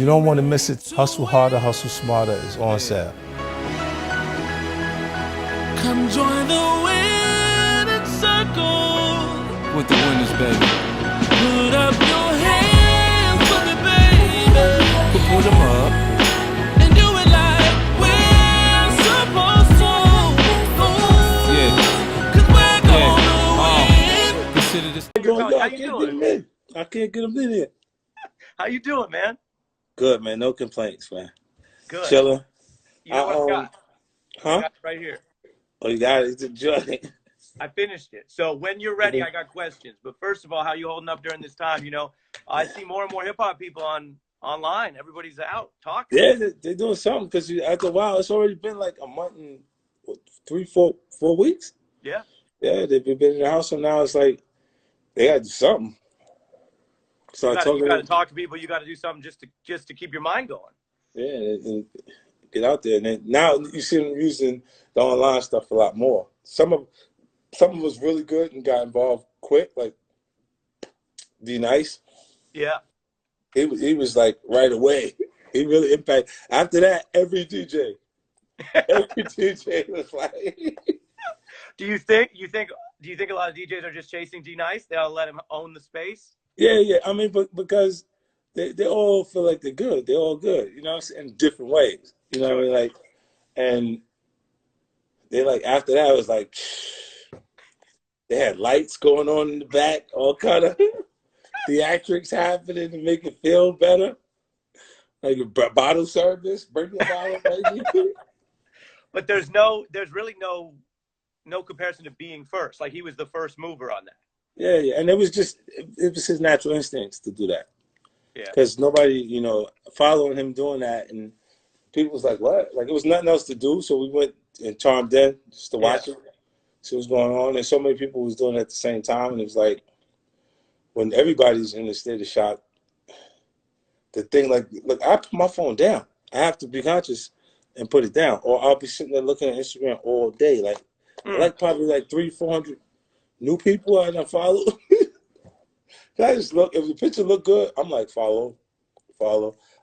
You don't want to miss it. Hustle Harder, Hustle Smarter is on sale. Come join the winning circle. With the winners, baby. Put up your hands for me, baby. We'll put them up. And do it like we're supposed to. Yeah. Cause we're gonna win. Consider this. How you doing? I can't get him in here. How you doing, man? Good, man. No complaints, man. Good. Chilling. You know what I got? Huh? I got it right here. Oh, you got it. It's a joint. I finished it. So when you're ready, I got questions. But first of all, how you holding up during this time? You know, I see more and more hip hop people online. Everybody's out talking. Yeah, they're doing something because after a while, it's already been like a month and what, 4 weeks. Yeah. Yeah, they've been in the house, so now it's like they got to do something. So you got to talk to people. You got to do something just to keep your mind going. Yeah, and get out there. And then now you see them using the online stuff a lot more. Some of was really good and got involved quick, like D Nice. Yeah. He was like right away. He really impacted. After that, every DJ was like. Do you think a lot of DJs are just chasing D Nice? They'll let him own the space? Yeah. I mean, but because they all feel like they're good. They're all good, you know, in different ways. You know what I mean? Like, and they like after that it was like they had lights going on in the back, all kind of theatrics happening to make it feel better. Like a bottle service, bring a bottle, maybe. But there's really no comparison to being first. Like he was the first mover on that. Yeah, and it was his natural instincts to do that. Yeah. Because nobody, you know, following him doing that, and people was like, "What?" Like it was nothing else to do, so we went and chimed in just to watch it, see what's going on. And so many people was doing it at the same time, and it was like when everybody's in the state of shock, the thing like, look, I put my phone down. I have to be conscious and put it down, or I'll be sitting there looking at Instagram all day, like probably like 300-400 new people I done follow. I just look, if the picture look good, I'm like, follow.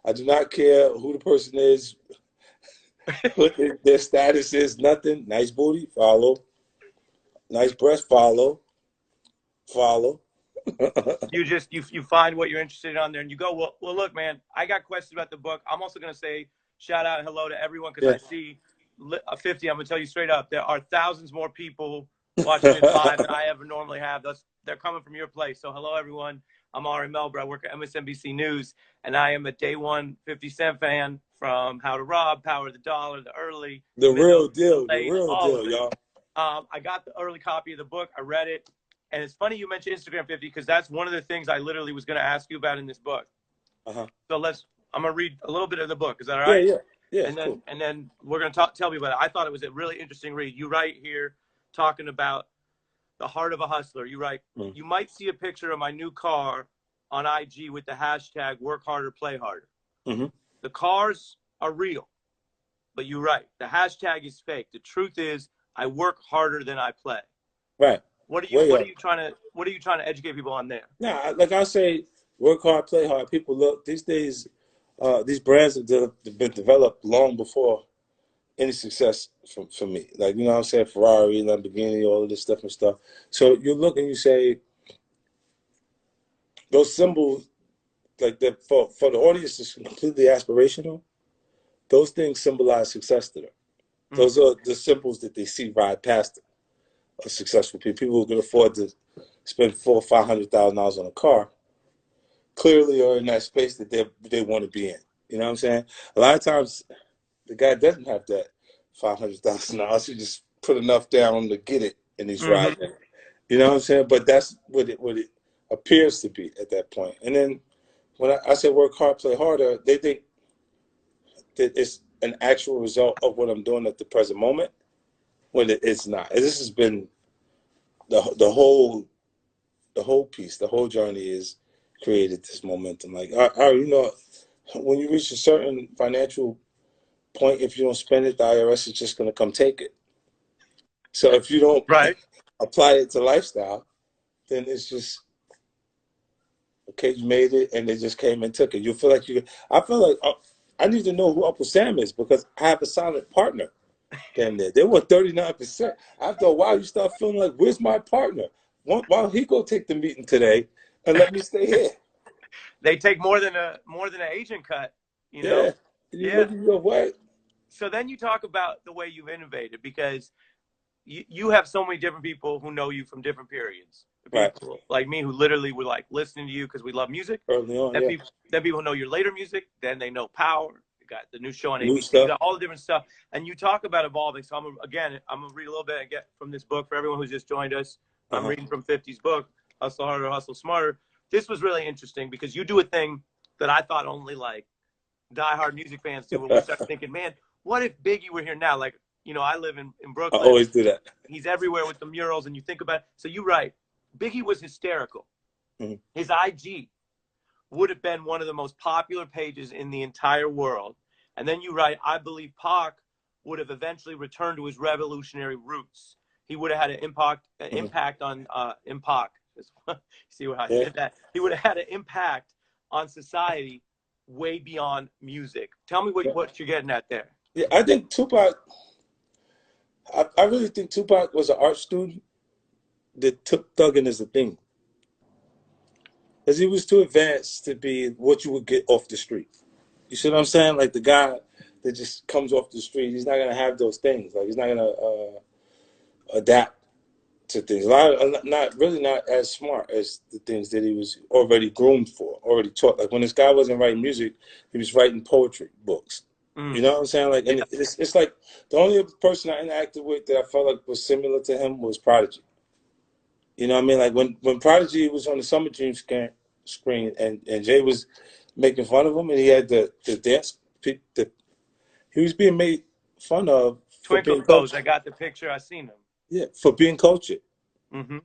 I do not care who the person is, what their status is, nothing. Nice booty, follow. Nice breast, follow. You find what you're interested in on there and you go, well, look, man, I got questions about the book. I'm also going to say shout out and hello to everyone because I see 50. I'm going to tell you straight up, there are thousands more people watching it live than I ever normally have. They're coming from your place. So hello, everyone. I'm Ari Melber. I work at MSNBC News, and I am a day one 50 Cent fan from How to Rob, Power of the Dollar, The Early. The real deal, y'all. I got the early copy of the book. I read it. And it's funny you mentioned Instagram 50 because that's one of the things I literally was going to ask you about in this book. So I'm going to read a little bit of the book. Is that all right? Yeah. And then we're going to tell me about it. I thought it was a really interesting read. You write here talking about the heart of a hustler. You write, you might see a picture of my new car on IG with the hashtag work harder, play harder. The cars are real, but you write, the hashtag is fake. The truth is I work harder than I play. Right. What are you trying to educate people on there? Nah, like I say, work hard, play hard. People look these days. These brands have been developed long before any success for me. Like, you know what I'm saying? Ferrari, Lamborghini, all of this stuff and stuff. So you look and you say, those symbols, like that for the audience is completely aspirational. Those things symbolize success to them. Those are the symbols that they see ride past them. Successful people who can afford to spend $400,000 or $500,000 on a car clearly are in that space that they want to be in. You know what I'm saying? A lot of times the guy doesn't have that $500,000. He just put enough down to get it and he's riding. You know what I'm saying? But that's what it appears to be at that point. And then when I say work hard, play harder, they think that it's an actual result of what I'm doing at the present moment. When it's not. This has been the whole piece, the whole journey is created this momentum. Like, you know, when you reach a certain financial point, if you don't spend it, the IRS is just going to come take it. So if you don't apply it to lifestyle, then it's just Cage made it, and they just came and took it. You feel like you. I feel like I need to know who Uncle Sam is because I have a solid partner. Damn there, they were 39%. After a while, you start feeling like, where's my partner? Why don't he go take the meeting today and let me stay here? They take more than an agent cut, you know? Yeah. You look at your way. So then you talk about the way you've innovated because you have so many different people who know you from different periods. People like me who literally were like listening to you because we love music. Early on, then people know your later music. Then they know Power. You got the new show on New ABC. stuff. You got all the different stuff. And you talk about evolving. So I'm going to read a little bit again from this book for everyone who's just joined us. I'm reading from 50's book, Hustle Harder, Hustle Smarter. This was really interesting because you do a thing that I thought only like diehard music fans do when we start thinking, man, what if Biggie were here now? Like, you know, I live in Brooklyn. I always do that. He's everywhere with the murals, and you think about it. So you write, Biggie was hysterical. His IG would have been one of the most popular pages in the entire world. And then you write, I believe Pac would have eventually returned to his revolutionary roots. He would have had an impact on Pac. See how I did that? He would have had an impact on society way beyond music. Tell me what you're getting at there. Yeah, I think Tupac. I really think Tupac was an art student that took thugging as a thing. Because he was too advanced to be what you would get off the street. You see what I'm saying? Like the guy that just comes off the street, he's not going to have those things. Like he's not going to adapt to things. Not as smart as the things that he was already groomed for, already taught. Like when this guy wasn't writing music, he was writing poetry books. You know what I'm saying? Like, and it's like the only person I interacted with that I felt like was similar to him was Prodigy. You know what I mean? Like when Prodigy was on the Summer Dream screen and Jay was making fun of him and he had the dance, he was being made fun of for Twinkle being Toes, cultured. I got the picture. I seen him. Yeah, for being cultured. Mm-hmm.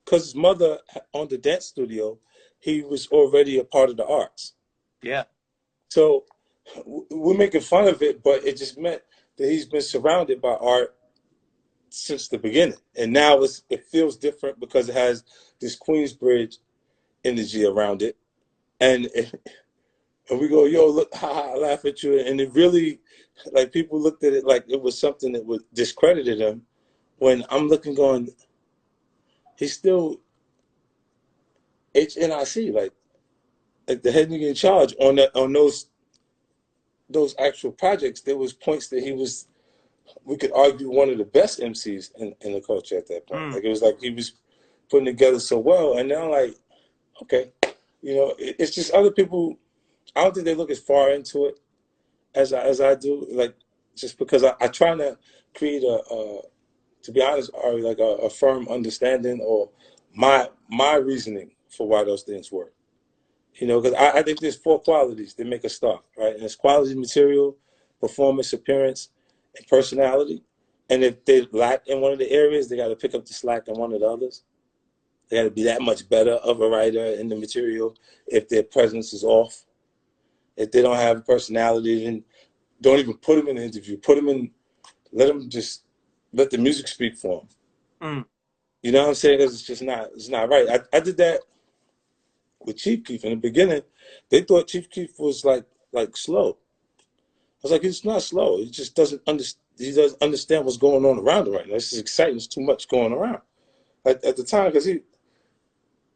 Because his mother on the dance studio, he was already a part of the arts. Yeah. So we're making fun of it, but it just meant that he's been surrounded by art since the beginning. And now it feels different because it has this Queensbridge energy around it. And we go, yo, look, ha, laugh at you. And it really, like, people looked at it like it was something that would discredited him. When I'm looking going, he's still HNIC, like the head nigga in charge on those actual projects. There was points that we could argue one of the best MCs in the culture at that point. Like it was like he was putting together so well, and now like, okay, you know, it's just other people. I don't think they look as far into it as I do. Like just because I try to create to be honest, Ari, like a firm understanding or my reasoning for why those things work. You know, because I think there's 4 qualities that make a star, right? And it's quality, material, performance, appearance, and personality. And if they lack in one of the areas, they got to pick up the slack in one of the others. They got to be that much better of a writer in the material if their presence is off. If they don't have personality, then don't even put them in an interview. Let the music speak for them. You know what I'm saying? Because it's not right. I did that with Chief Keef in the beginning. They thought Chief Keef was like slow. I was like, it's not slow. He just doesn't understand. He doesn't understand what's going on around him right now. This is exciting. There's too much going around. At the time, because he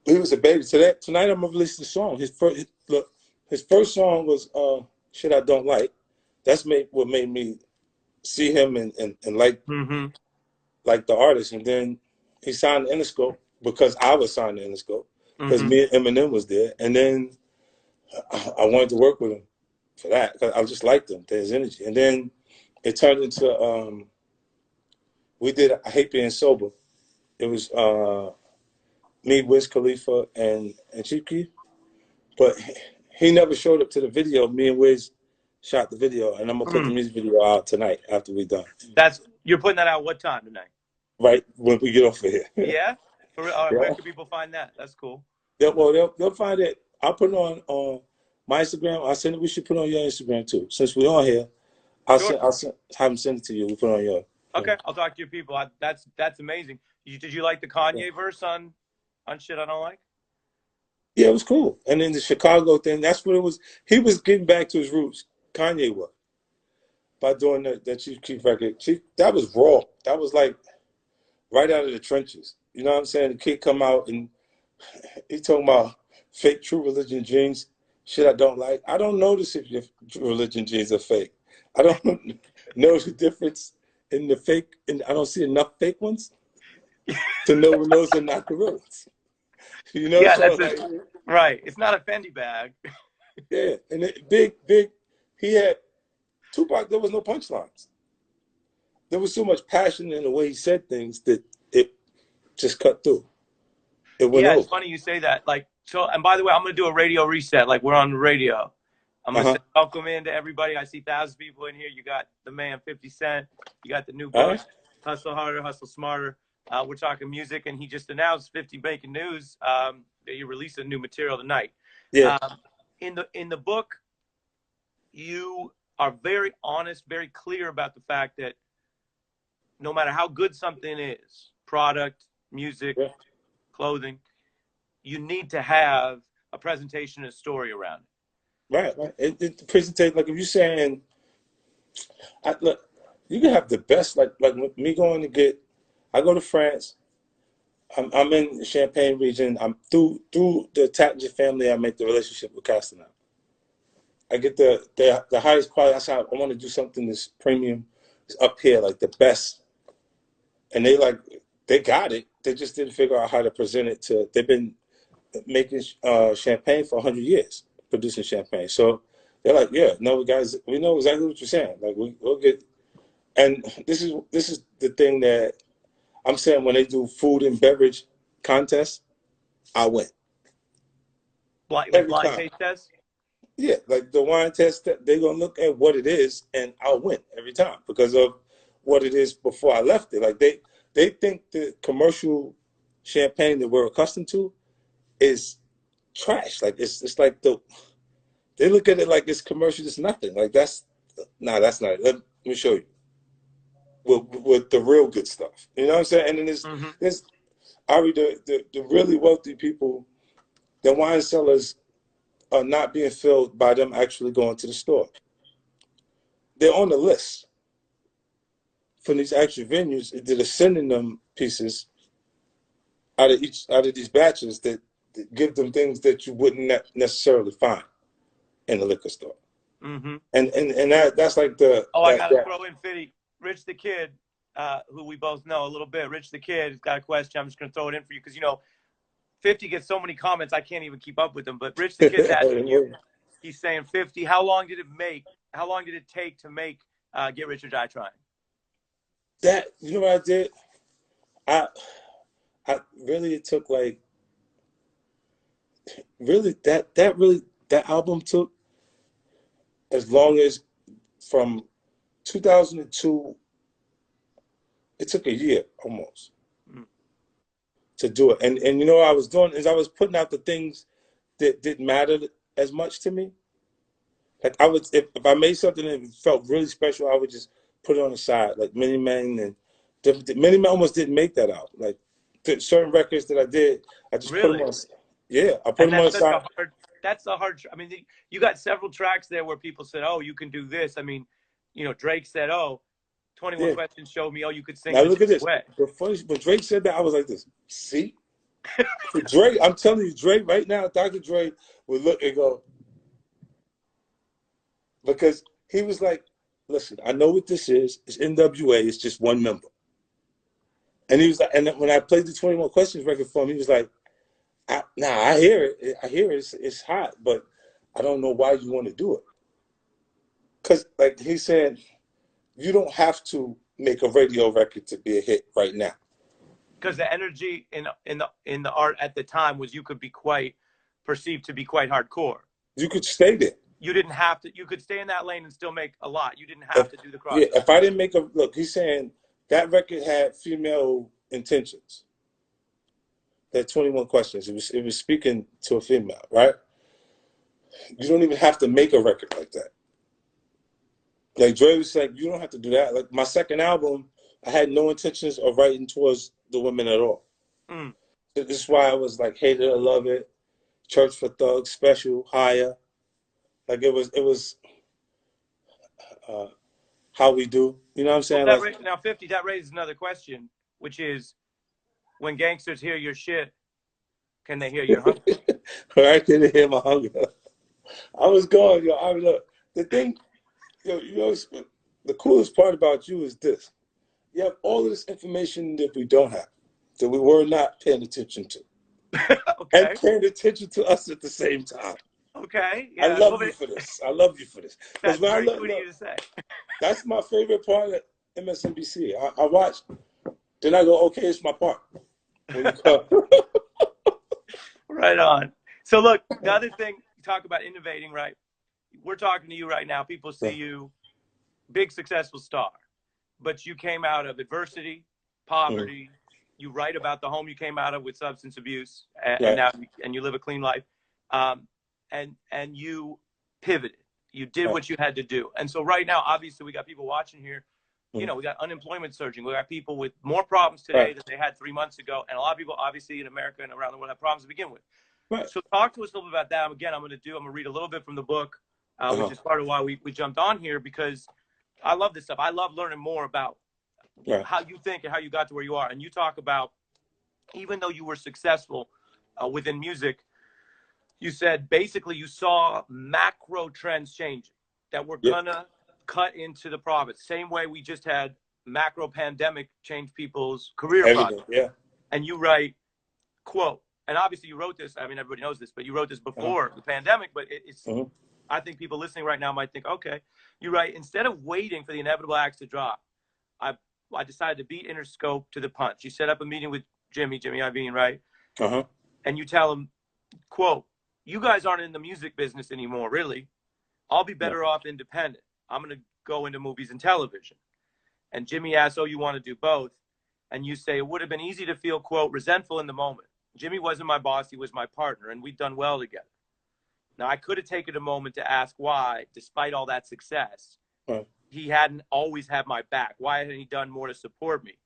was a baby. Tonight I'm gonna release the song. His first song was "Shit I Don't Like." That's what made me see him and like like the artist. And then he signed Interscope because I was signed to Interscope because me and Eminem was there. And then I wanted to work with him for that because I just liked him, his energy. And then it turned into we did I Hate Being Sober. It was me, Wiz Khalifa, and Chief Keef. But he never showed up to the video. Me and Wiz shot the video, and I'm gonna put the music video out tonight after we're done. You're putting that out what time tonight? Right when we get off of here. Yeah. Where can people find that? That's cool. They'll find it. I'll put it on my Instagram. I send it. We should put it on your Instagram too. Since we're on here, I'll have them send it to you. We put it on your. Okay, I'll talk to your people. That's amazing. Did you like the Kanye verse on Shit I Don't Like? Yeah, it was cool. And then the Chicago thing, that's what it was. He was getting back to his roots. Kanye was by doing that Chief Keef record. That was raw. That was like right out of the trenches. You know what I'm saying? The kid come out and he talking about fake true religion jeans, shit I don't like. I don't notice if your true religion jeans are fake. I don't know the difference in the fake, and I don't see enough fake ones to know when those are not the real ones. You know, Yeah, so that's like, it. Right. It's not a Fendi bag. yeah, and big. He had Tupac. There was no punchlines. There was so much passion in the way he said things that it just cut through. It went Yeah, it's over. funny you say that. Like, so, and by the way, I'm gonna do a radio reset. Like, we're on the radio. I'm gonna say welcome in to everybody. I see thousands of people in here. You got the man 50 Cent. You got the new book, Hustle Harder, Hustle Smarter. We're talking music, and he just announced 50 Bacon News that you released a new material tonight. Yeah. In the book, you are very honest, very clear about the fact that no matter how good something is, product, music, clothing, you need to have a presentation and a story around it. Right. It presentation, like if you're saying, look, you can have the best, like me going to get, I go to France, I'm in the Champagne region, I'm through the Tattinger family, I make the relationship with Castanet. I get the highest quality. I said, I want to do something that's premium, it's up here, like the best. And they got it. They just didn't figure out how to present it to, they've been making champagne for 100 years, producing champagne. So they're like, yeah, no, guys, we know exactly what you're saying. Like we'll get, and this is the thing that I'm saying when they do food and beverage contests, I win. Blind taste test? Yeah, like the wine test, they're gonna look at what it is, and I'll win every time because of what it is before I left it. Like they think the commercial champagne that we're accustomed to is trash. Like it's like they look at it like it's commercial. It's nothing. Like that's not it. Let me show you with the real good stuff. You know what I'm saying? And then there's Ari, the really wealthy people, the wine sellers are not being filled by them actually going to the store. They're on the list from these actual venues that are sending them pieces out of these batches that give them things that you wouldn't necessarily find in the liquor store. And that's like the. Oh, I gotta throw in Fitty, Rich the Kid, who we both know a little bit. Rich the Kid has got a question. I'm just gonna throw it in for you because 50 gets so many comments I can't even keep up with them. But Rich the Kid's asking you. He's saying 50. How long did it take to make Get Rich or Die Tryin? That, you know what I did? I really, it took like, really that album took as long as from 2002, it took a year almost to do it. And what I was doing is I was putting out the things that didn't matter as much to me. Like I would, if I made something that felt really special, I would just put it on the side, like Mini Man and different. Mini Man almost didn't make that out. Like certain records that I did, I just put them on. Yeah, I put them on the side. That's the hard. I mean, you got several tracks there where people said, "Oh, you can do this." I mean, Drake said, "Oh, 21 Questions showed me, oh, you could sing." Now look at this. The funny, when Drake said that, I was like this. See, Drake. I'm telling you, Drake right now, Dr. Dre would look and go, because he was like, "Listen, I know what this is. It's NWA. It's just one member." And he was like, and when I played the 21 Questions record for him, he was like, I hear it. I hear it. It's hot, but I don't know why you want to do it. Because, like he said, you don't have to make a radio record to be a hit right now. Because the energy in the art at the time was you could be perceived to be quite hardcore. You could stay there. You didn't have to. You could stay in that lane and still make a lot. You didn't have to do the cross. Yeah, if I didn't make a look, he's saying that record had female intentions. That 21 Questions. It was speaking to a female, right? You don't even have to make a record like that. Like Dre was like, you don't have to do that. Like my second album, I had no intentions of writing towards the women at all. So this is why I was like, hate it or love it. Church for Thugs, Special, Higher. Like it was How We Do. You know what I'm saying? Well, Like now 50, that raises another question, which is, when gangsters hear your shit, can they hear your hunger? I couldn't hear my hunger. I was going, yo. I look. The thing, yo, you know, the coolest part about you is this: you have all of this information that we don't have, that we were not paying attention to, Okay. and paying attention to us at the same time. Okay. I Yeah. love you for this. I love you for this. That's When I very look, sweet of you to say. that's my favorite part of MSNBC. I watch, then I go, okay, it's my part. When you come. Right on. So look, the other thing, you talk about innovating, right? We're talking to you right now. People see you, big successful star, but you came out of adversity, poverty. You write about the home you came out of with substance abuse, and now you live a clean life, and you pivoted. You did what you had to do. And so right now, obviously, we got people watching here. You know, we got unemployment surging. We got people with more problems today than they had 3 months ago. And a lot of people, obviously, in America and around the world have problems to begin with. Right. So talk to us a little bit about that. Again, I'm going to read a little bit from the book, which is part of why we jumped on here, because I love this stuff. I love learning more about how you think and how you got to where you are. And you talk about, even though you were successful within music, you said basically you saw macro trends changing that were going to cut into the profits. Same way we just had macro pandemic change people's career prospects. Yeah. And you write, quote, and obviously you wrote this, I mean, everybody knows this, but you wrote this before the pandemic, but it's, I think people listening right now might think, okay, you write, instead of waiting for the inevitable axe to drop, I decided to beat Interscope to the punch. You set up a meeting with Jimmy Iovine, right? And you tell him, quote, you guys aren't in the music business anymore, really. I'll be better off independent. I'm going to go into movies and television. And Jimmy asks, oh, you want to do both? And you say, it would have been easy to feel, quote, resentful in the moment. Jimmy wasn't my boss. He was my partner, and we'd done well together. Now, I could have taken a moment to ask why, despite all that success, he hadn't always had my back. Why hadn't he done more to support me?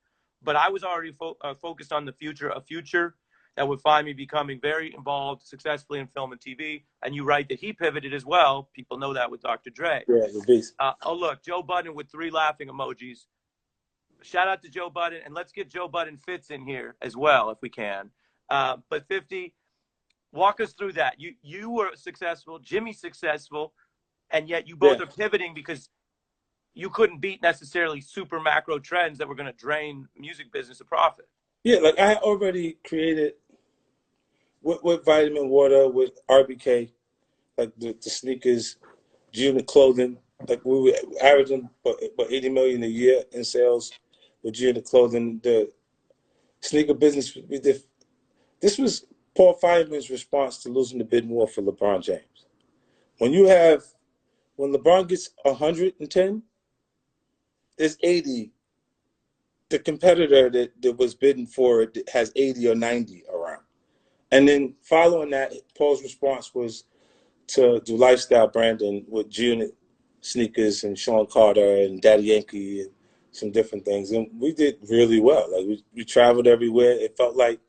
But I was already focused on the future, a future that would find me becoming very involved successfully in film and TV. And you write that he pivoted as well. People know that with Dr. Dre. Yeah, the beast. Oh, look, Joe Budden with 3 laughing emojis. Shout out to Joe Budden. And let's get Joe Budden Fitz in here as well, if we can. But 50, walk us through that. You were successful, Jimmy's successful, and yet you both are pivoting because you couldn't beat necessarily super macro trends that were going to drain music business of profit. Yeah, like I already created with Vitamin Water, with RBK, like the sneakers, G-Unit clothing. Like we were averaging about 80 million a year in sales with G-Unit clothing. The sneaker business we did. This was Paul Fineman's response to losing the bidding war for LeBron James. When LeBron gets 110, there's 80. The competitor that was bidding for it has 80 or 90 around. And then following that, Paul's response was to do lifestyle branding with G-Unit sneakers and Sean Carter and Daddy Yankee and some different things. And we did really well. Like we traveled everywhere. It felt like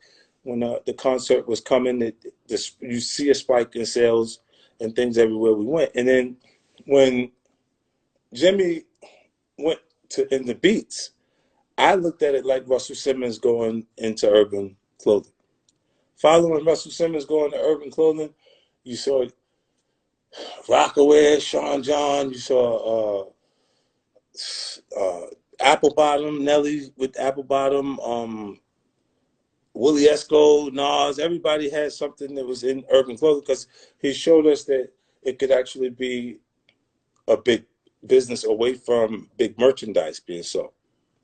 when the concert was coming, you see a spike in sales and things everywhere we went. And then when Jimmy went in the Beats, I looked at it like Russell Simmons going into urban clothing. Following Russell Simmons going to urban clothing, you saw Rockaway, Sean John, you saw Apple Bottom, Nelly with Apple Bottom, Willie Esco, Nas, everybody had something that was in urban clothing because he showed us that it could actually be a big business away from big merchandise being sold.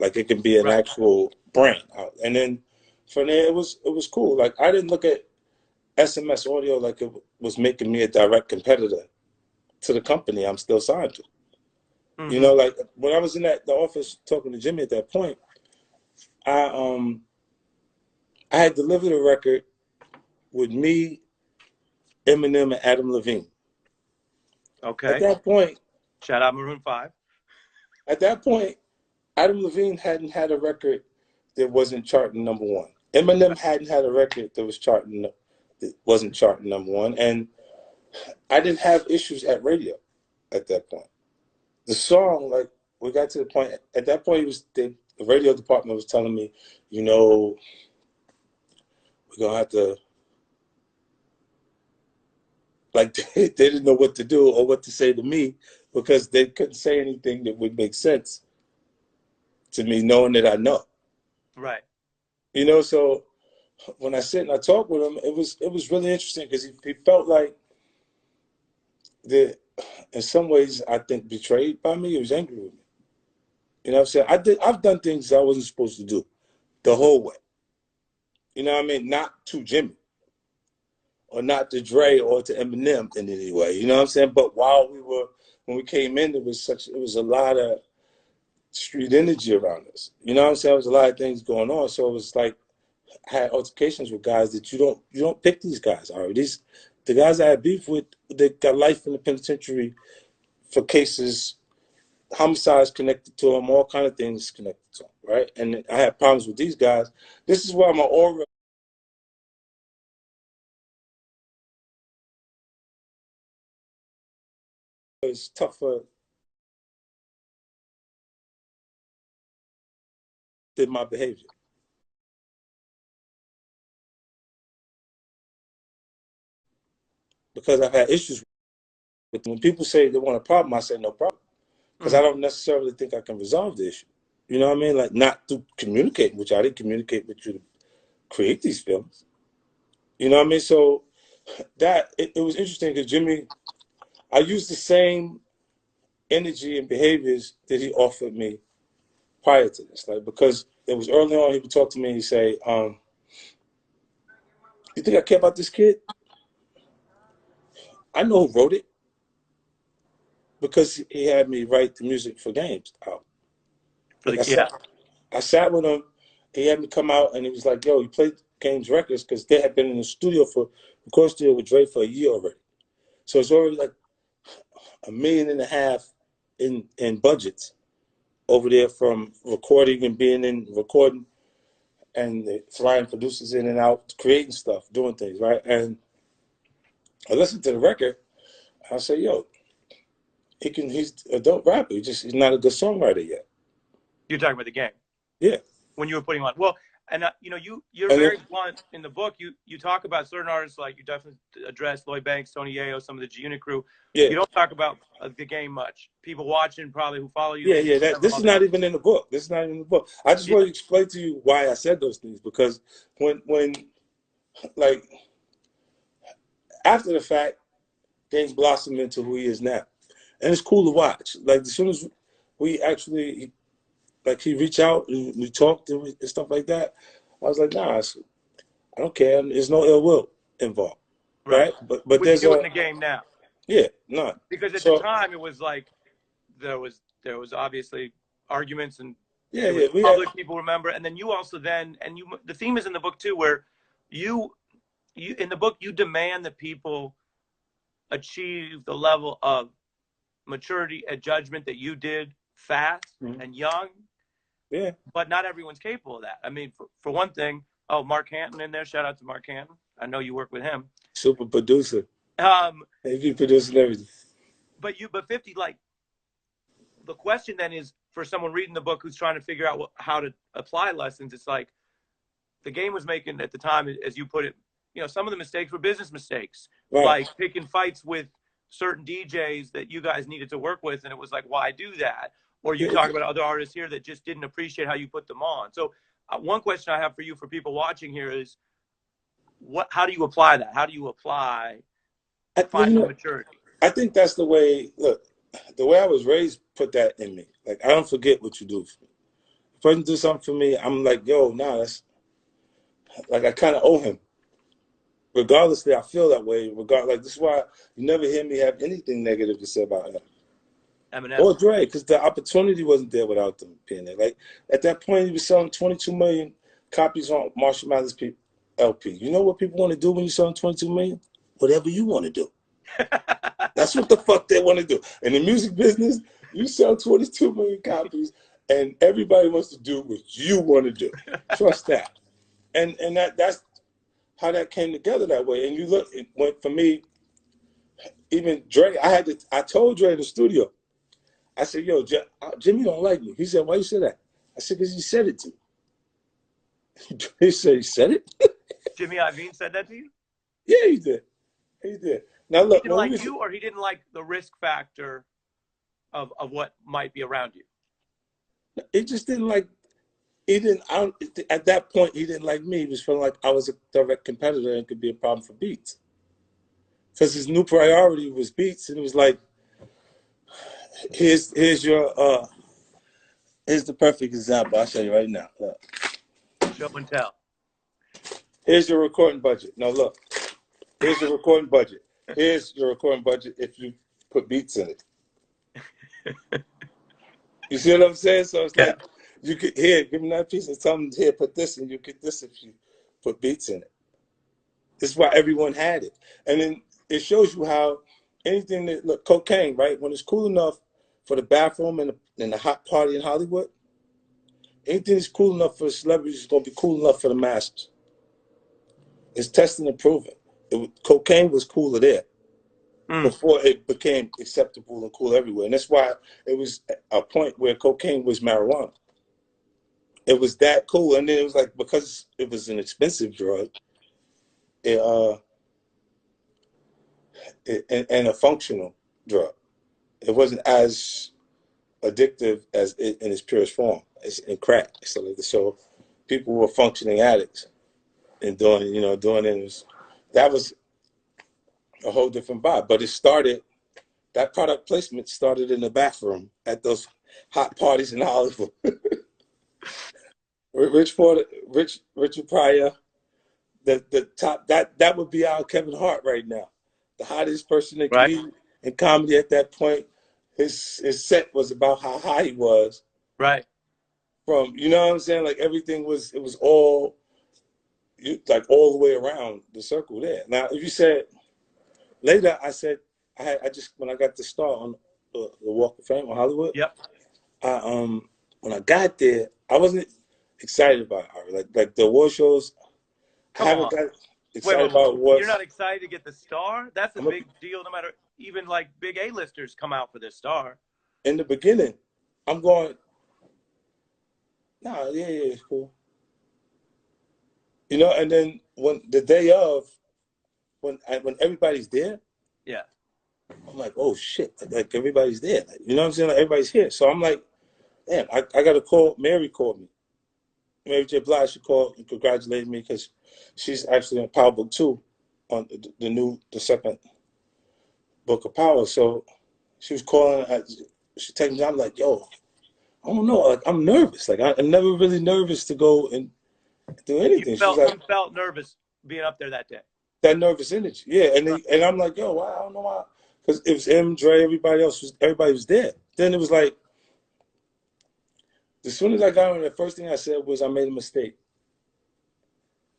Like it can be an actual brand. And then from there, it was cool. Like I didn't look at SMS Audio like it was making me a direct competitor to the company I'm still signed to. Mm-hmm. You know, like when I was in the office talking to Jimmy at that point, I had delivered a record with me, Eminem, and Adam Levine. Okay. At that point, shout out Maroon 5. At that point, Adam Levine hadn't had a record that wasn't charting #1. Eminem hadn't had a record that was charting It wasn't charting #1, and I didn't have issues at radio at that point. The song, like, we got to the point, at that point, the radio department was telling me, you know, we're going to have to, like, they didn't know what to do or what to say to me because they couldn't say anything that would make sense to me, knowing that I know. Right. You know, so when I sit and I talk with him, it was really interesting because he felt like that in some ways I think betrayed by me. He was angry with me. You know what I'm saying? I've done things I wasn't supposed to do the whole way. You know what I mean? Not to Jimmy or not to Dre or to Eminem in any way. You know what I'm saying? But when we came in, it was a lot of street energy around us. You know what I'm saying? There was a lot of things going on. So it was like I had altercations with guys that you don't pick these guys. All right, the guys I had beef with, they got life in the penitentiary for cases, homicides connected to them, all kind of things connected to them, right? And I had problems with these guys. This is why my aura is tougher than my behavior. Because I've had issues with when people say they want a problem, I say no problem. Because I don't necessarily think I can resolve the issue. You know what I mean? Like, not through communicating, which I didn't communicate with you to create these films. You know what I mean? So it was interesting because Jimmy, I used the same energy and behaviors that he offered me prior to this. Like, because it was early on, he would talk to me and he'd say, you think I care about this kid? I know who wrote it because he had me write the music for Games out. I sat with him. He had me come out and he was like, yo, you played Games records because they had been in the studio record studio with Dre for a year already. So it's already like $1.5 million in budgets over there from recording and being in recording and flying producers in and out, creating stuff, doing things, right? And I listened to the record. I say, yo, he's a dope rapper. He's not a good songwriter yet. You're talking about the Game. Yeah. When you were putting on, well, and you know, you're very blunt in the book. You talk about certain artists, like you definitely address Lloyd Banks, Tony Yayo, some of the G-Unit crew. Yeah. You don't talk about the Game much. People watching probably who follow you. Yeah. This is not even in the book. This is not even in the book. I just want to explain to you why I said those things, because when like after the fact, Games blossomed into who he is now, and it's cool to watch. Like as soon as we actually. Like he reached out and we talked and stuff like that. I was like, nah, I don't care. There's no ill will involved, right? But there's in the Game now. Yeah, none. Because at the time it was like there was obviously arguments and public people remember, and then you also the theme is in the book too, where you in the book you demand that people achieve the level of maturity and judgment that you did fast and young. Yeah. But not everyone's capable of that. I mean, for one thing, Mark Hanton in there. Shout out to Mark Hanton. I know you work with him. Super producer. He's been producing everything. But 50, like, the question then is for someone reading the book who's trying to figure out how to apply lessons. It's like the Game was making at the time, as you put it, you know, some of the mistakes were business mistakes, like picking fights with certain DJs that you guys needed to work with. And it was like, why do that? Or you talk about other artists here that just didn't appreciate how you put them on. So one question I have for you, for people watching here, is how do you apply that? How do you apply finding maturity? I think that's the way, look, the way I was raised put that in me. Like, I don't forget what you do for me. If a person do something for me, I'm like, yo, that's, like, I kind of owe him. Regardlessly, I feel that way. Like, this is why you never hear me have anything negative to say about him. Eminem. Or Dre, because the opportunity wasn't there without them being there. Like, at that point, he was selling 22 million copies on Marshall Mathers LP. You know what people want to do when you're selling 22 million? Whatever you want to do. That's what the fuck they want to do. In the music business, you sell 22 million copies, and everybody wants to do what you want to do. Trust that. And that's how that came together that way. And you look, it went for me. Even Dre, I told Dre in the studio. I said, "Yo, Jimmy don't like me." He said, "Why you say that?" I said, "Because he said it to me." He said, "He said it." Jimmy Iovine said that to you? Yeah, he did. He did. Now look, he didn't like you, or he didn't like the risk factor of what might be around you? He just didn't like. He didn't. At that point, he didn't like me. He was feeling like I was a direct competitor and could be a problem for Beats. Because his new priority was Beats, and it was like, here's the perfect example. I'll show you right now. Look. Show and tell. Here's your recording budget. Now look. Here's your recording budget. Here's your recording budget if you put Beats in it. You see what I'm saying? So it's like, you could, here, give me that piece and tell them, here, put this, and you get this if you put Beats in it. This is why everyone had it. And then it shows you how anything that, look, cocaine, right? When it's cool enough for the bathroom and the hot party in Hollywood, anything that's cool enough for the celebrities is going to be cool enough for the masses. It's testing and proven. Cocaine was cooler there before it became acceptable and cool everywhere. And that's why it was a point where cocaine was marijuana. It was that cool. And then it was like, because it was an expensive drug, and a functional drug. It wasn't as addictive as it in its purest form as in crack. So people were functioning addicts and doing it. That was a whole different vibe. But it started, that product placement started in the bathroom at those hot parties in Hollywood. Richard Pryor, the top, that would be our Kevin Hart right now. The hottest person in comedy at that point. His set was about how high he was. Right. From, you know what I'm saying? Like everything was, it was all, like all the way around the circle there. Now, if you said, later I said, when I got the star on the Walk of Fame in Hollywood, when I got there, I wasn't excited about it. Like the award shows, I haven't got excited about awards. You're not excited to get the star? That's a big deal, no matter, even like big A-listers come out for this star. In the beginning, I'm going, nah, yeah, it's cool. You know, and then when the day of, when everybody's there, I'm like, oh shit, like everybody's there. Like, you know what I'm saying? Like everybody's here. So I'm like, damn, I got a call. Mary called me. Mary J. Blige, she called and congratulated me because she's actually on Power Book 2 on the second book of Power. So she was calling, she texted me, I'm like, yo, I don't know, like I'm nervous. Like I'm never really nervous to go and do anything. You felt nervous being up there that day. That nervous energy, yeah. And I'm like, yo, why? I don't know why. Because it was him, Dre, everybody was there. Then it was like, as soon as I got on, the first thing I said was I made a mistake.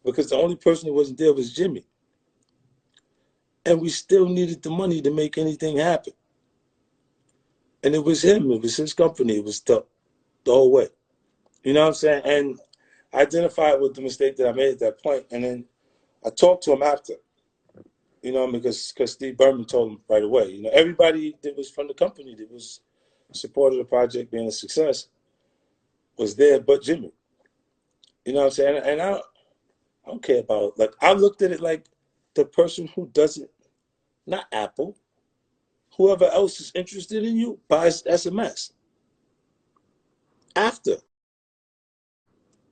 Because the only person who wasn't there was Jimmy. And we still needed the money to make anything happen. And it was him, it was his company, it was the whole way. You know what I'm saying? And I identified with the mistake that I made at that point. And then I talked to him after. You know, because Steve Berman told him right away. You know, everybody that was from the company that was supported the project being a success was there but Jimmy. You know what I'm saying? And I don't care about, like, I looked at it like the person who doesn't, not Apple, whoever else is interested in you buys SMS. After.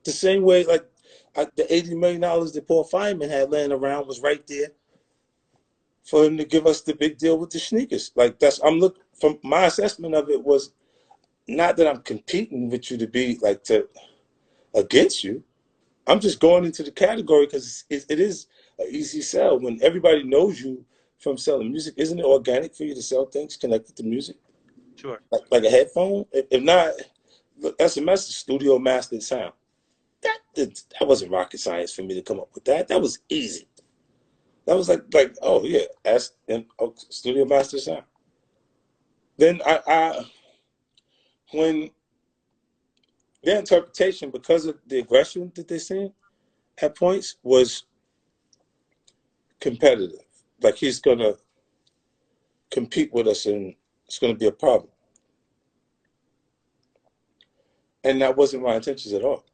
The same way, like, the $80 million that Paul Feynman had laying around was right there for him to give us the big deal with the sneakers. Like, from my assessment of it was not that I'm competing with you to be like against you. I'm just going into the category because it is an easy sell when everybody knows you from selling music. Isn't it organic for you to sell things connected to music? Sure. Like a headphone? If not, look, SMS is studio mastered sound. That wasn't rocket science for me to come up with that. That was easy. That was like oh yeah, that's studio master sound. Then when their interpretation, because of the aggression that they seen at points, was competitive. Like he's gonna compete with us, and it's gonna be a problem. And that wasn't my intentions at all.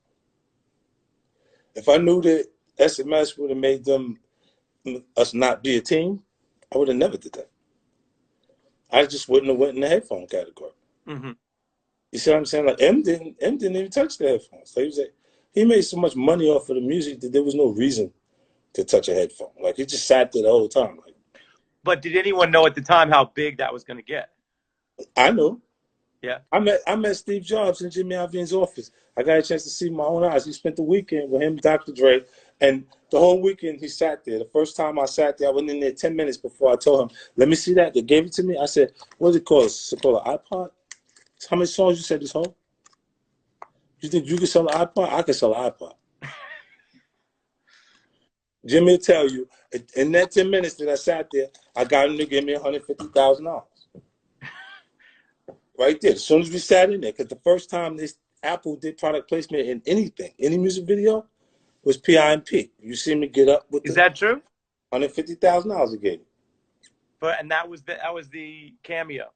If I knew that SMS would have made us not be a team, I would have never did that. I just wouldn't have went in the headphone category. Mm-hmm. You see what I'm saying? Like M didn't even touch the headphones. Like he made so much money off of the music that there was no reason to touch a headphone. Like he just sat there the whole time. Like, but did anyone know at the time how big that was going to get? I knew. Yeah. I met Steve Jobs in Jimmy Iovine's office. I got a chance to see my own eyes. He spent the weekend with him, Dr. Dre, and the whole weekend he sat there. The first time I sat there, I went in there 10 minutes before I told him, let me see that. They gave it to me. I said, what's it called? It's called an iPod? How many songs you said this whole? You think you can sell an iPod? I can sell an iPod. Jimmy will tell you, in that 10 minutes that I sat there, I got him to give me $150,000. Right there. As soon as we sat in there, because the first time this Apple did product placement in anything, any music video, was PIMP. You see me get up with Is that true? $150,000 again. But and that was the cameo.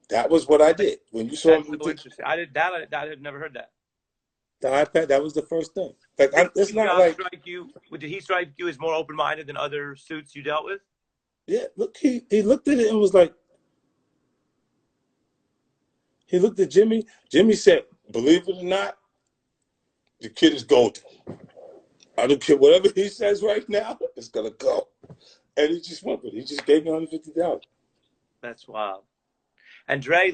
That was what I did. When you saw That's me, so interesting. I had never heard that. the iPad, that was the first thing. Like it's not Jobs like strike you. Did he strike you as more open-minded than other suits you dealt with? yeah. Look, he looked at it and was like, he looked at Jimmy. Jimmy said, "Believe it or not, the kid is golden. I don't care whatever he says right now. It's gonna go." And he just went with it. He just gave me $150,000. That's wild. And Dre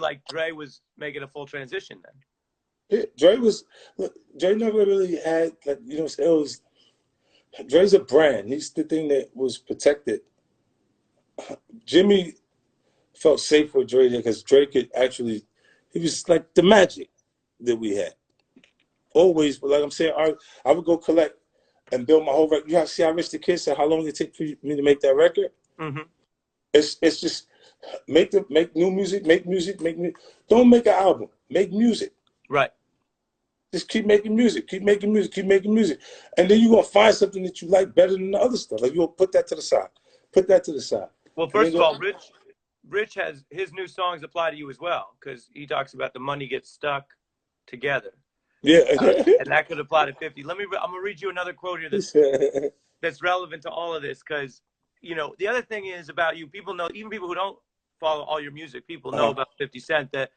was making a full transition then. Yeah, Dre never really had, like, you know, it was, Dre's a brand. He's the thing that was protected. Jimmy felt safe with Dre there because Dre could actually, he was like the magic that we had. Always, but like I'm saying, I would go collect and build my whole record. You see how Rich the Kid said how long it take for me to make that record? Mm-hmm. It's just make new music, don't make an album, make music. Right. Just keep making music, keep making music. And then you're going to find something that you like better than the other stuff. Like you'll put that to the side. Well, first of all, Rich has his new songs apply to you as well because he talks about the money gets stuck together. Yeah. And that could apply to 50. I'm going to read you another quote here that's relevant to all of this because, you know, the other thing is about you, people know, even people who don't follow all your music, people know about 50 Cent, that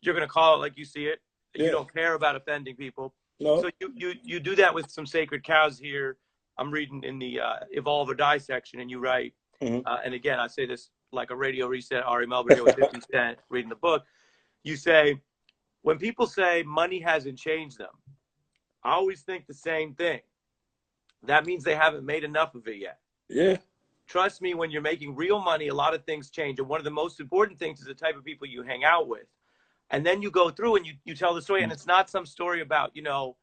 you're going to call it like you see it. You don't care about offending people. No. So you do that with some sacred cows here. I'm reading in the Evolve or Die section, and you write, and again, I say this like a radio reset, Ari Melber here with 50 Cent, reading the book. You say, when people say money hasn't changed them, I always think the same thing. That means they haven't made enough of it yet. Yeah. Trust me, when you're making real money, a lot of things change. And one of the most important things is the type of people you hang out with. And then you go through and you tell the story, and it's not some story about, you know,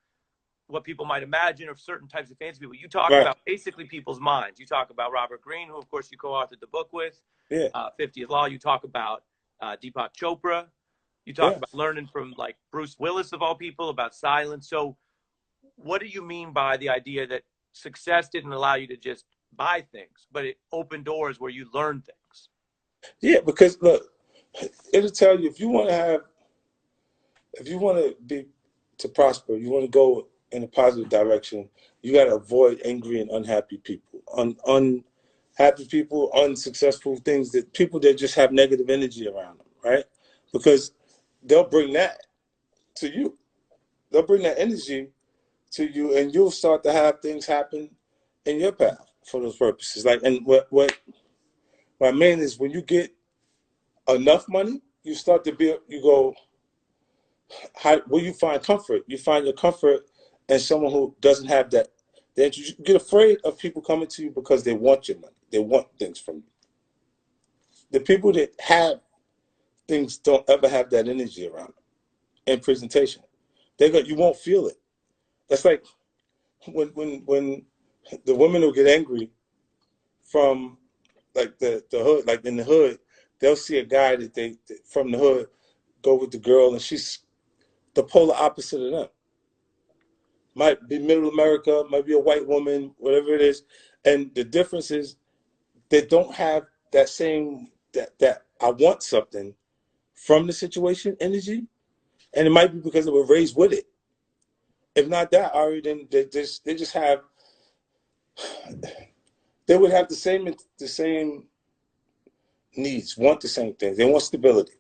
what people might imagine of certain types of fancy people. You talk about basically people's minds. You talk about Robert Greene, who, of course, you co-authored the book with, 50th Law. You talk about Deepak Chopra. You talk about learning from, like, Bruce Willis, of all people, about silence. So what do you mean by the idea that success didn't allow you to just buy things, but it opened doors where you learned things? Yeah, because, look, it'll tell you if you want to prosper, you want to go in a positive direction, you got to avoid angry and unhappy people, unhappy people, unsuccessful things, that people that just have negative energy around them, right? Because they'll bring that to you. They'll bring that energy to you, and you'll start to have things happen in your path for those purposes. Like, and what I mean is, when you get enough money, you start to you go, where you find comfort? You find your comfort in someone who doesn't have that. You get afraid of people coming to you because they want your money. They want things from you. The people that have things don't ever have that energy around them in presentation. You won't feel it. That's like when the women will get angry from, like, the hood, like in the hood, they'll see a guy that from the hood go with the girl, and she's the polar opposite of them. Might be middle America, might be a white woman, whatever it is. And the difference is that don't have that same that I want something from the situation energy, and it might be because they were raised with it. If not that, Ari, then they just have they would have the same needs, want the same things. They want stability,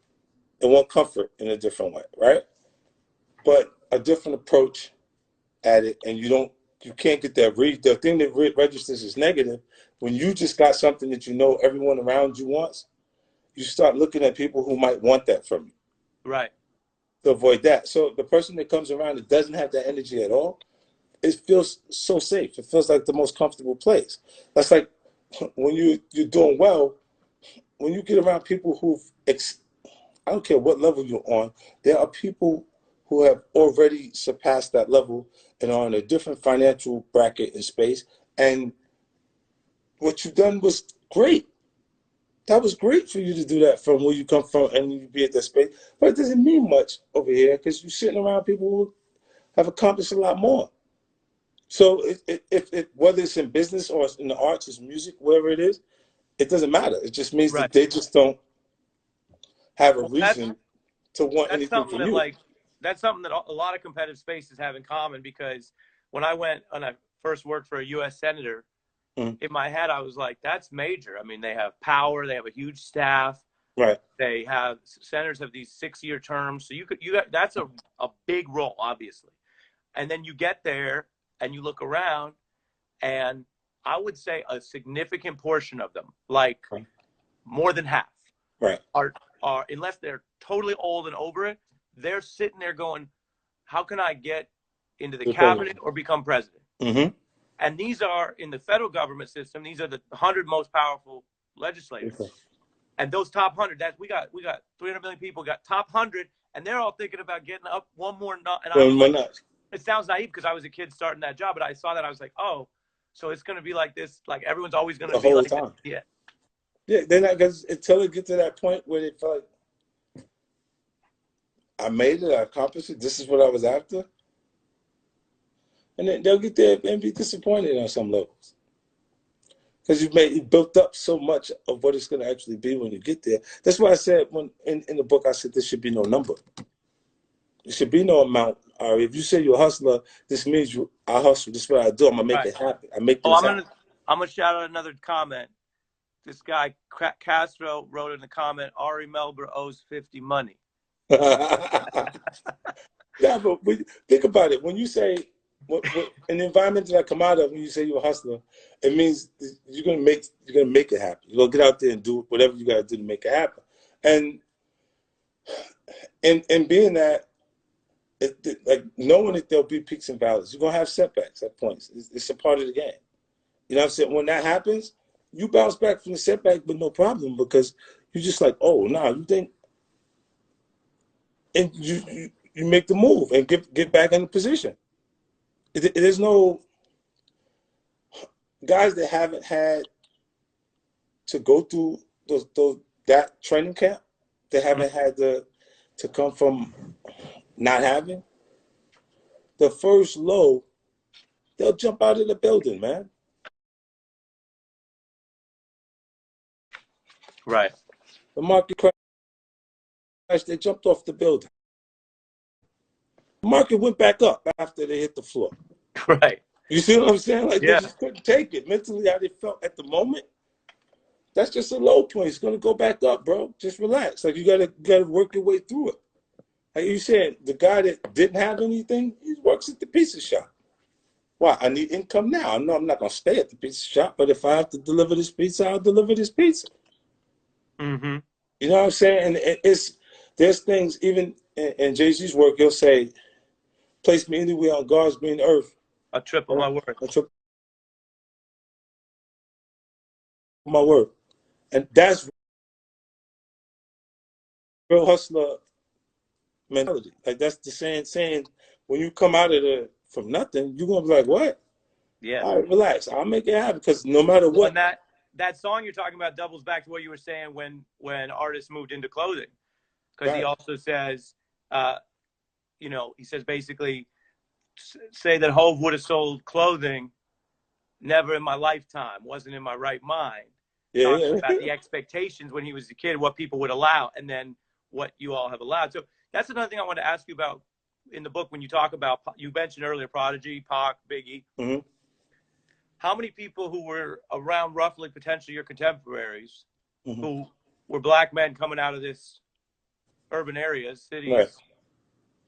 they want comfort in a different way, right? But a different approach at it, and you can't get that read. The thing that registers is negative. When you just got something that you know everyone around you wants, you start looking at people who might want that from you. Right. To avoid that. So the person that comes around that doesn't have that energy at all, it feels so safe. It feels like the most comfortable place. That's like when you're doing well, when you get around people I don't care what level you're on, there are people who have already surpassed that level and are in a different financial bracket and space. And what you've done was great. That was great for you to do that from where you come from and you be at that space. But it doesn't mean much over here because you're sitting around people who have accomplished a lot more. So whether it's in business or in the arts, it's music, wherever it is, it doesn't matter. It just means that they just don't have a reason to want anything from you. That's something that a lot of competitive spaces have in common, because when I first worked for a U.S. senator, in my head, I was like, that's major. I mean, they have power. They have a huge staff. Right. Senators have these 6-year terms. So that's a big role, obviously. And then you get there and you look around, and I would say a significant portion of them, like more than half, right, are unless they're totally old and over it, they're sitting there going, how can I get into the cabinet or become president? Mm-hmm. And these are, in the federal government system, these are the 100 most powerful legislators. Okay. And those top 100, we got 300 million people, got top 100, and they're all thinking about getting up one more notch. And it sounds naive because I was a kid starting that job, but I saw that, I was like, oh, so it's going to be like this, like everyone's always going to be like time. This. Yeah. Yeah, they're not going to, until it gets to that point where they feel like, I made it, I accomplished it, this is what I was after. And then they'll get there and be disappointed on some levels. Because you built up so much of what it's going to actually be when you get there. That's why I said in the book, I said there should be no number. There should be no amount. Or if you say you're a hustler, this means I hustle. This is what I do. I'm going to make it happen. I make things happen. I'm going to shout out another comment. This guy, Castro, wrote in the comment, Ari Melber owes 50 money. Yeah, but think about it. When you say, in the environment that I come out of, when you say you're a hustler, it means you're gonna make it happen. You're gonna get out there and do whatever you gotta do to make it happen. And being that, like knowing that there'll be peaks and valleys, you're gonna have setbacks at points. It's a part of the game. You know what I'm saying? When that happens, you bounce back from the setback, but no problem, because you're just like, oh, nah, you think, and you make the move and get back in the position. There's no guys that haven't had to go through that training camp, that haven't had to come from not having. The first low, they'll jump out of the building, man. Right. The market crash, they jumped off the building. The market went back up after they hit the floor. Right. You see what I'm saying? Like, they just couldn't take it. Mentally, how they felt at the moment, that's just a low point. It's going to go back up, bro. Just relax. Like, you gotta work your way through it. Like you said, the guy that didn't have anything, he works at the pizza shop. Why? I need income now. I know I'm not going to stay at the pizza shop, but if I have to deliver this pizza, I'll deliver this pizza. Mm-hmm. You know what I'm saying? And there's things, even in Jay-Z's work, he'll say, place me anywhere on God's green earth. A triple my word. A triple my word. And that's real hustler mentality. Like, that's the saying when you come out of from nothing, you're going to be like, what? Yeah. All right, relax. I'll make it happen, because no matter what. And that song you're talking about doubles back to what you were saying when artists moved into clothing. Because he also says, he says basically, say that Hove would have sold clothing, never in my lifetime, wasn't in my right mind. Yeah, talking yeah. about the expectations when he was a kid, what people would allow, and then what you all have allowed. So that's another thing I want to ask you about in the book when you talk about, you mentioned earlier, Prodigy, Pac, Biggie. Mm-hmm. How many people who were around roughly potentially your contemporaries Mm-hmm. who were black men coming out of this urban areas, cities, Right.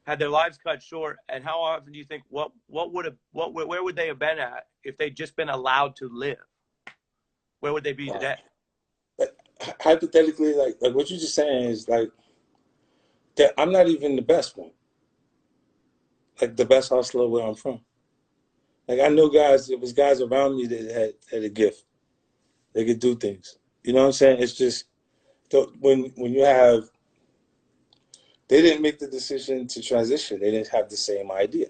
had their lives cut short, and how often do you think where would they have been at if they'd just been allowed to live? Where would they be today? Hypothetically, like what you're just saying is like that I'm not even the best one. Like the best hustler where I'm from. Like I know guys, there was guys around me that had a gift. They could do things. You know what I'm saying? It's just when you have, they didn't make the decision to transition. They didn't have the same idea.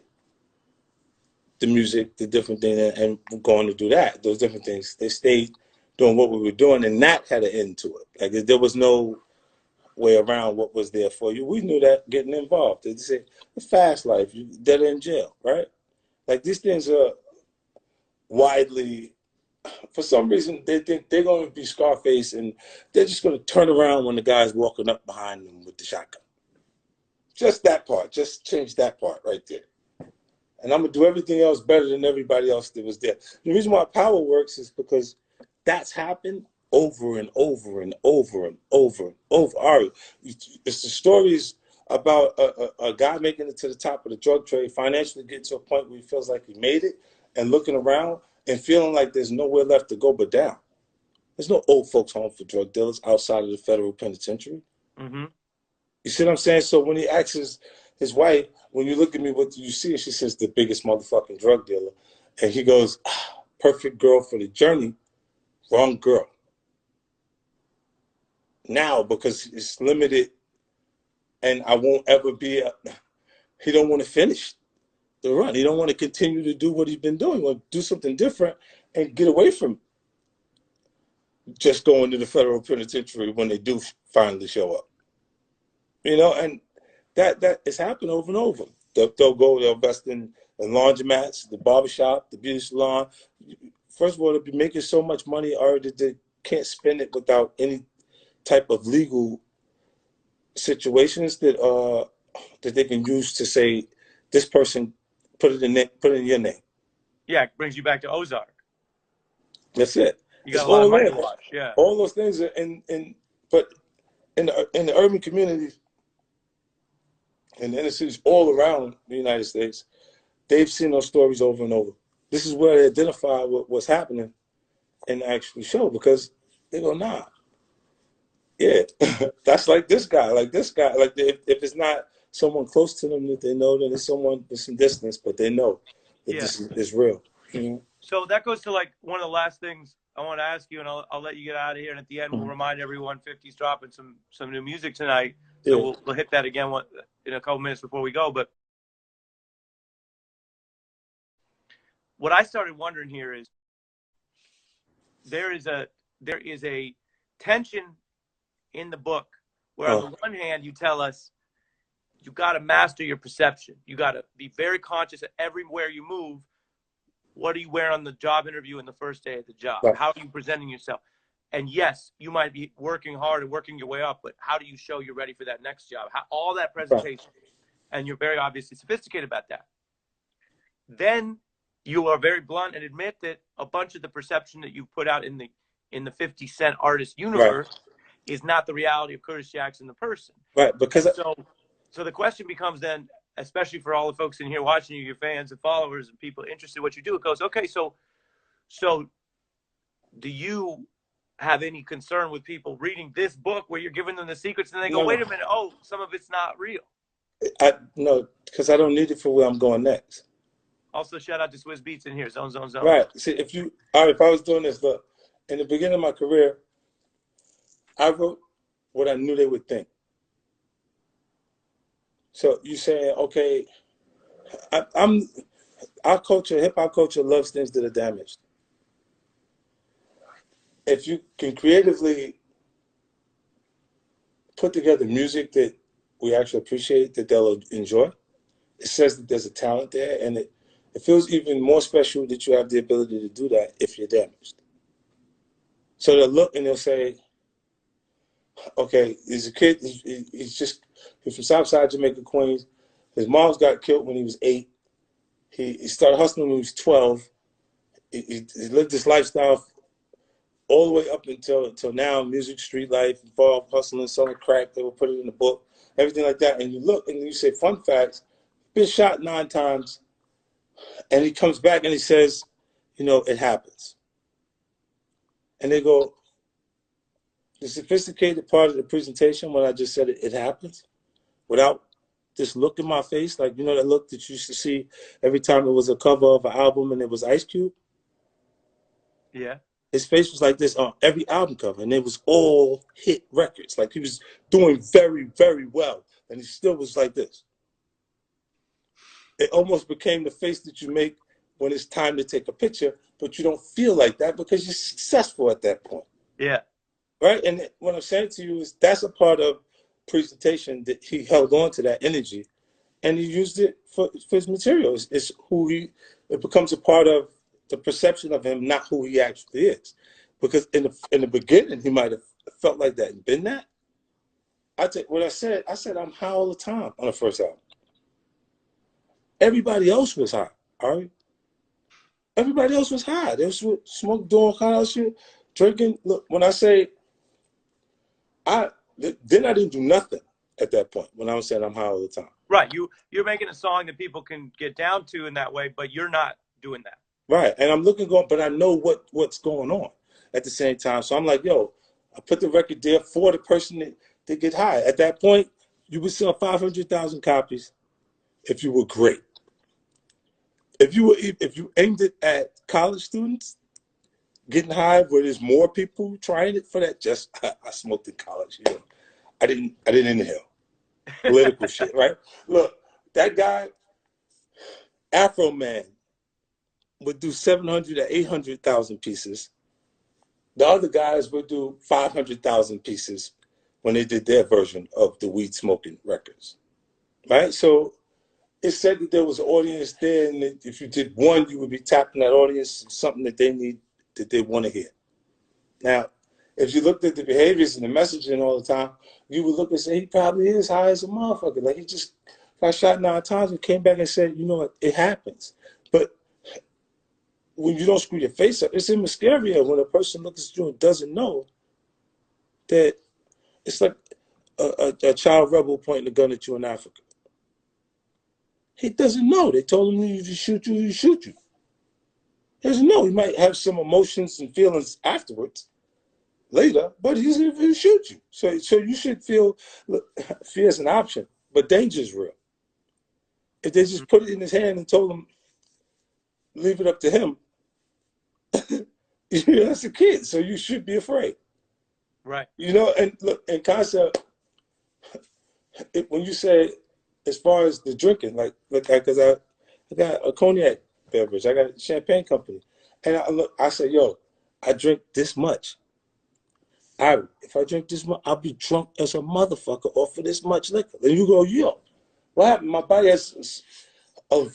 The music, the different thing, and going to do that, those different things. They stayed doing what we were doing, and that had an end to it. Like there was no way around what was there for you. We knew that getting involved. They say the fast life, you dead in jail, right? Like these things are widely, for some reason, they think they're going to be Scarface and they're just going to turn around when the guy's walking up behind them with the shotgun. Just that part. Just change that part right there. And I'm going to do everything else better than everybody else that was there. The reason why power works is because that's happened over and over and over and over and over. Ari, it's the stories about a guy making it to the top of the drug trade, financially getting to a point where he feels like he made it, and looking around and feeling like there's nowhere left to go but down. There's no old folks home for drug dealers outside of the federal penitentiary. Mm-hmm. You see what I'm saying? So when he asks his wife, when you look at me, what do you see? And she says, the biggest motherfucking drug dealer. And he goes, perfect girl for the journey, wrong girl. Now, because it's limited and I won't ever be, he don't want to finish the run. He don't want to continue to do what he's been doing. He want to do something different and get away from just going to the federal penitentiary when they do finally show up. You know, and that has happened over and over. They'll invest in laundromats, the barbershop, the beauty salon. First of all, they'll be making so much money already that they can't spend it without any type of legal situations that they can use to say this person put it in your name. Yeah, it brings you back to Ozark. That's it. You got It's a lot of all money in. to watch. Yeah. All those things are but in the urban communities, in the inner cities all around the United States, they've seen those stories over and over. This is where they identify what's happening and actually show, because they go, nah, yeah, that's like this guy. Like if it's not someone close to them that they know, then it's someone with some distance, but they know that this is real. Mm-hmm. So that goes to like one of the last things I want to ask you, and I'll let you get out of here. And at the end, we'll remind everyone 50's dropping some new music tonight. So Yeah. we'll hit that again in a couple minutes before we go. But what I started wondering here is there is a tension in the book where on the one hand you tell us you got to master your perception. You got to be very conscious of everywhere you move. What do you wear on the job interview in the first day of the job? Right. How are you presenting yourself? And yes, you might be working hard and working your way up, but how do you show you're ready for that next job? All that presentation. Right. And you're very obviously sophisticated about that. Then you are very blunt and admit that a bunch of the perception that you put out in the 50 Cent artist universe is not the reality of Curtis Jackson, the person. Right, because so the question becomes then, especially for all the folks in here watching you, your fans and followers and people interested in what you do, it goes, okay, so do you have any concern with people reading this book where you're giving them the secrets and they go, wait a minute, some of it's not real? No, because I don't need it for where I'm going next. Also, shout out to Swiss Beats in here, Zone. Right. See, if I was doing this, look, in the beginning of my career, I wrote what I knew they would think. So you saying, okay, our culture, hip hop culture, loves things that are damaged. If you can creatively put together music that we actually appreciate, that they'll enjoy, it says that there's a talent there, and it feels even more special that you have the ability to do that if you're damaged. So they'll look and they'll say, okay, he's a kid. He's from Southside Jamaica, Queens. His mom's got killed when he was 8. He started hustling when he was 12. He lived this lifestyle all the way up until now, music, street life, involved hustling, selling crack. They will put it in the book, everything like that. And you look and you say, fun facts, been shot 9 times. And he comes back and he says, you know, it happens. And they go, the sophisticated part of the presentation, when I just said it happens, without this look in my face, like, you know, that look that you used to see every time it was a cover of an album and it was Ice Cube? Yeah. His face was like this on every album cover, and it was all hit records. Like, he was doing very, very well, and he still was like this. It almost became the face that you make when it's time to take a picture, but you don't feel like that because you're successful at that point. Yeah. Right? And what I'm saying to you is that's a part of presentation that he held on to that energy, and he used it for his materials. It's who it becomes a part of the perception of him, not who he actually is. Because in the beginning, he might have felt like that and been that. What I said, I'm high all the time on the first album. Everybody else was high, all right? Everybody else was high. They was smoking, doing kind of shit, drinking. Look, when I say, then I didn't do nothing at that point when I was saying I'm high all the time. Right. You're making a song that people can get down to in that way, but you're not doing that. Right. And I'm but I know what's going on at the same time. So I'm like, yo, I put the record there for the person to get high. At that point, you would sell 500,000 copies if you were great. If you aimed it at college students getting high, where there's more people trying it for that, I smoked in college. You know, I didn't inhale political shit. Right? Look, that guy, Afro Man, would do 700 to 800,000 pieces. The other guys would do 500,000 pieces when they did their version of the weed smoking records, right? So it said that there was an audience there, and that if you did one, you would be tapping that audience something that they need, that they want to hear. Now, if you looked at the behaviors and the messaging all the time, you would look and say, he probably is high as a motherfucker. Like, he just got shot 9 times and came back and said, you know what, it happens. But when you don't screw your face up, it's even scarier when a person looks at you and doesn't know that it's like a child rebel pointing a gun at you in Africa. He doesn't know. They told him you shoot you, you shoot you. He doesn't know. He might have some emotions and feelings afterwards, later, but he'll shoot you. So you should feel, look, fear is an option, but danger is real. If they just put it in his hand and told him, leave it up to him, you know, that's a kid, so you should be afraid. Right. You know, and look, in concept, when you say, as far as the drinking, like, look, because I got a cognac beverage, I got a champagne company, and I said, yo, I drink this much. If I drink this much, I'll be drunk as a motherfucker off of this much liquor. Then you go, yo, what happened? My body has a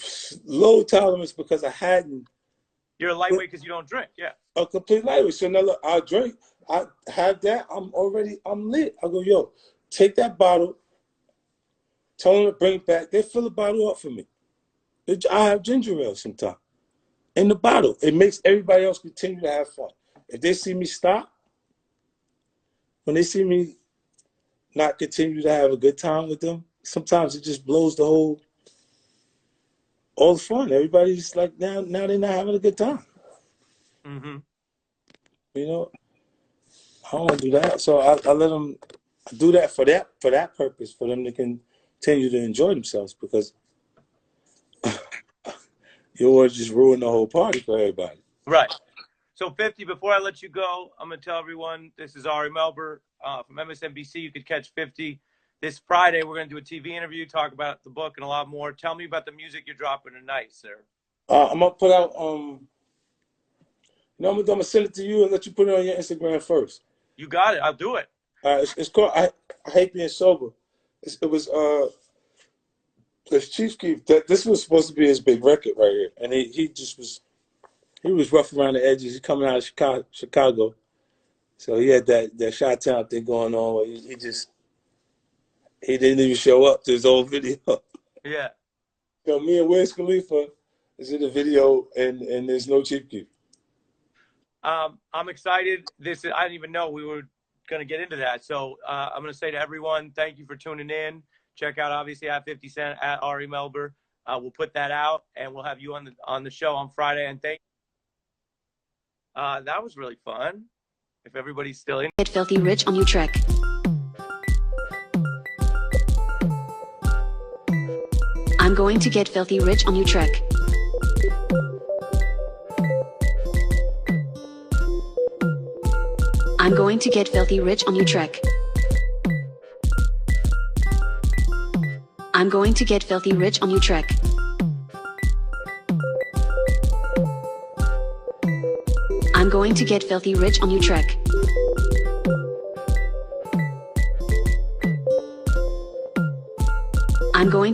low tolerance because I hadn't. You're a lightweight because you don't drink, yeah. A complete lightweight. So now look, I'll drink. I have that. I'm lit. I go, yo, take that bottle. Tell them to bring it back. They fill the bottle up for me. I have ginger ale sometimes in the bottle. It makes everybody else continue to have fun. If they see me stop, when they see me not continue to have a good time with them, sometimes it just blows all the fun. Everybody's like, now they're not having a good time. Mm-hmm. You know, I don't want to do that. So I let them do that for that purpose, for them to continue to enjoy themselves, because you want to just ruin the whole party for everybody. Right. So 50, before I let you go, I'm going to tell everyone, this is Ari Melber from MSNBC. You could catch 50 this Friday. We're going to do a TV interview, talk about the book and a lot more. Tell me about the music you're dropping tonight, sir. I'm going to put out, I'm going to send it to you and let you put it on your Instagram first. You got it. I'll do it. It's called I Hate Being Sober. It was Chief Keef. This was supposed to be his big record right here. And he was rough around the edges. He's coming out of Chicago. So he had that Chi-Town thing going on where he didn't even show up to his own video. Yeah. So me and Wiz Khalifa is in the video, and there's no Chief Keef. I'm excited. I didn't even know we were going to get into that. So I'm going to say to everyone, thank you for tuning in. Check out, obviously, at 50 Cent, at Ari Melber. We'll put that out, and we'll have you on the show on Friday. And that was really fun. If everybody's still in. Get filthy rich on Utrecht. I'm going to get filthy rich on Utrecht. I'm going to get filthy rich on Utrecht. I'm going to get filthy rich on Utrecht. I'm going to get filthy rich on Utrecht. I'm going